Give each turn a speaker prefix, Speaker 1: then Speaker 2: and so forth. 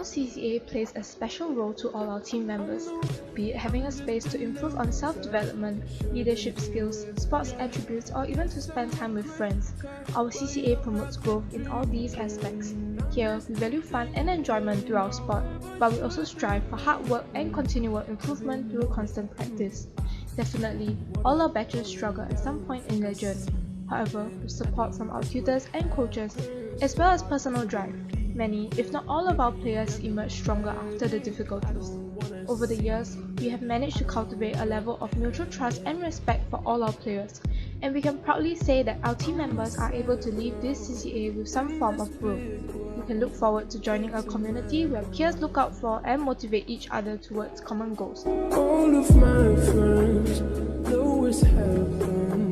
Speaker 1: Our CCA plays a special role to all our team members, be it having a space to improve on self-development, leadership skills, sports attributes, or even to spend time with friends. Our CCA promotes growth in all these aspects. Here, we value fun and enjoyment through our sport, but we also strive for hard work and continual improvement through constant practice. Definitely, all our batches struggle at some point in their journey. However, with support from our tutors and coaches, as well as personal drive, many, if not all of our players emerge stronger after the difficulties. Over the years, we have managed to cultivate a level of mutual trust and respect for all our players, and we can proudly say that our team members are able to leave this CCA with some form of growth. We can look forward to joining a community where peers look out for and motivate each other towards common goals.
Speaker 2: All of my friends know it's happened.